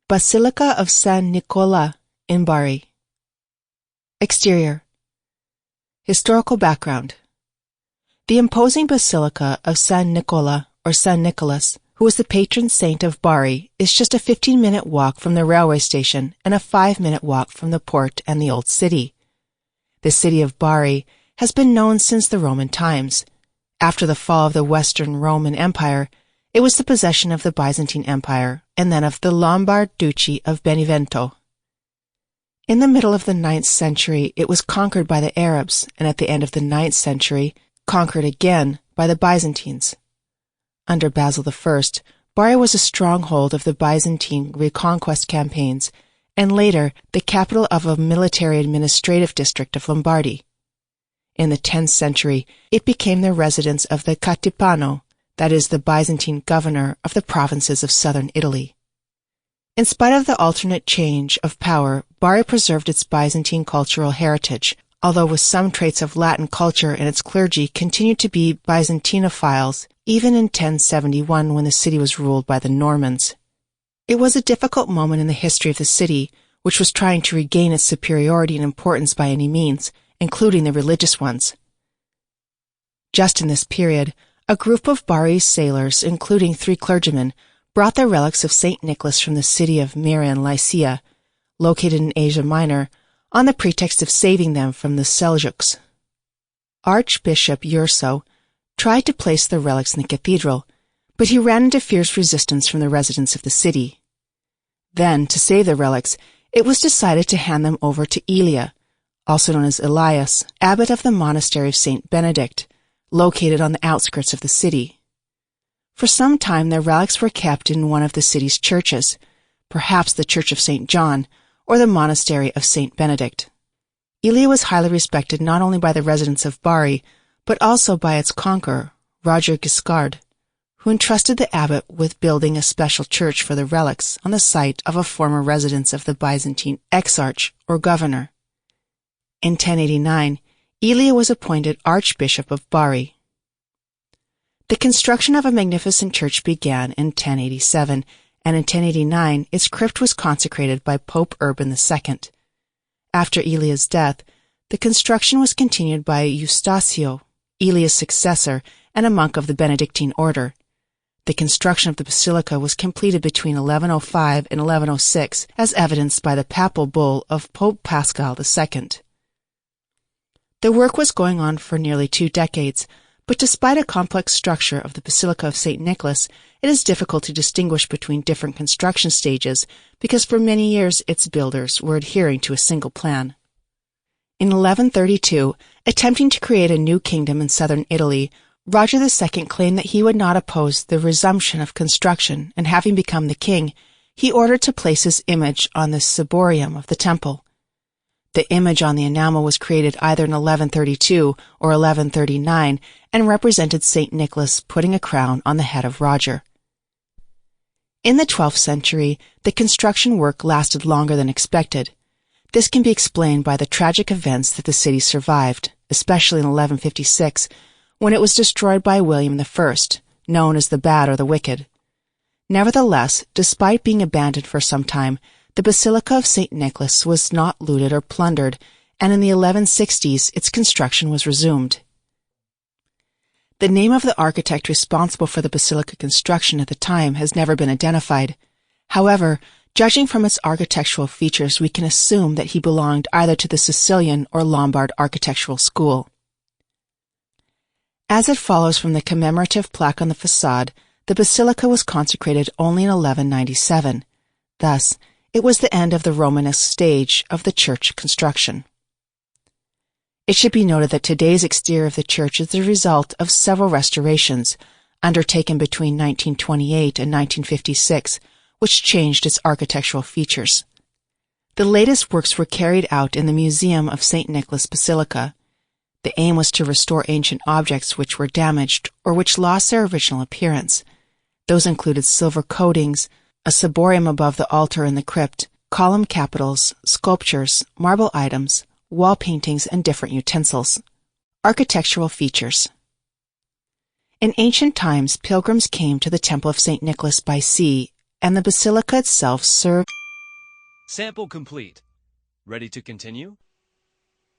Basilica of San Nicola in Bari. Exterior. Historical background. The imposing Basilica of San Nicola, or San Nicholas, who was the patron saint of Bari, is just a 15-minute walk from the railway station and a 5-minute walk from the port and the old city. The city of Bari has been known since the Roman times. After the fall of the Western Roman Empire, it was the possession of the Byzantine Empire and then of the Lombard Duchy of Benevento. In the middle of the 9th century, it was conquered by the Arabs, and at the end of the 9th century, conquered again by the Byzantines. Under Basil I, Bari was a stronghold of the Byzantine reconquest campaigns, and later the capital of a military administrative district of Lombardy. In the 10th century, it became the residence of the Catapan, that is, the Byzantine governor of the provinces of southern Italy. In spite of the alternate change of power, Bari preserved its Byzantine cultural heritage, although with some traits of Latin culture, and its clergy continued to be Byzantinophiles even in 1071 when the city was ruled by the Normans. It was a difficult moment in the history of the city, which was trying to regain its superiority and importance by any means, including the religious ones. Just in this period, a group of Bari sailors, including 3 clergymen, brought the relics of St. Nicholas from the city of Myra in Lycia, located in Asia Minor, on the pretext of saving them from the Seljuks. Archbishop Urso tried to place the relics in the cathedral, but he ran into fierce resistance from the residents of the city. Then, to save the relics, it was decided to hand them over to Elia, also known as Elias, abbot of the monastery of St. Benedict, located on the outskirts of the city. For some time, the relics were kept in one of the city's churches, perhaps the Church of St. John, or the monastery of St. Benedict. Elia was highly respected not only by the residents of Bari, but also by its conqueror, Roger Guiscard, who entrusted the abbot with building a special church for the relics on the site of a former residence of the Byzantine exarch, or governor. In 1089, Elia was appointed Archbishop of Bari. The construction of a magnificent church began in 1087, and in 1089 its crypt was consecrated by Pope Urban II. After Elia's death, the construction was continued by Eustacio, Elia's successor and a monk of the Benedictine order. The construction of the basilica was completed between 1105 and 1106, as evidenced by the papal bull of Pope Paschal II. The work was going on for nearly 2 decades, but despite a complex structure of the Basilica of St. Nicholas, it is difficult to distinguish between different construction stages because for many years its builders were adhering to a single plan. In 1132, attempting to create a new kingdom in southern Italy, Roger II claimed that he would not oppose the resumption of construction, and having become the king, he ordered to place his image on the ciborium of the temple. The image on the enamel was created either in 1132 or 1139 and represented St. Nicholas putting a crown on the head of Roger. In the 12th century, the construction work lasted longer than expected. This can be explained by the tragic events that the city survived, especially in 1156, when it was destroyed by William I, known as the Bad or the Wicked. Nevertheless, despite being abandoned for some time, the Basilica of St. Nicholas was not looted or plundered, and in the 1160s its construction was resumed. The name of the architect responsible for the basilica construction at the time has never been identified. However, judging from its architectural features, we can assume that he belonged either to the Sicilian or Lombard architectural school. As it follows from the commemorative plaque on the facade, the basilica was consecrated only in 1197. Thus, it was the end of the Romanesque stage of the church construction. It should be noted that today's exterior of the church is the result of several restorations, undertaken between 1928 and 1956, which changed its architectural features. The latest works were carried out in the Museum of St. Nicholas Basilica. The aim was to restore ancient objects which were damaged or which lost their original appearance. Those included silver coatings, a ciborium above the altar in the crypt, column capitals, sculptures, marble items, wall paintings, and different utensils. Architectural features. In ancient times, pilgrims came to the Temple of St. Nicholas by sea, and the basilica itself served Sample complete. Ready to continue?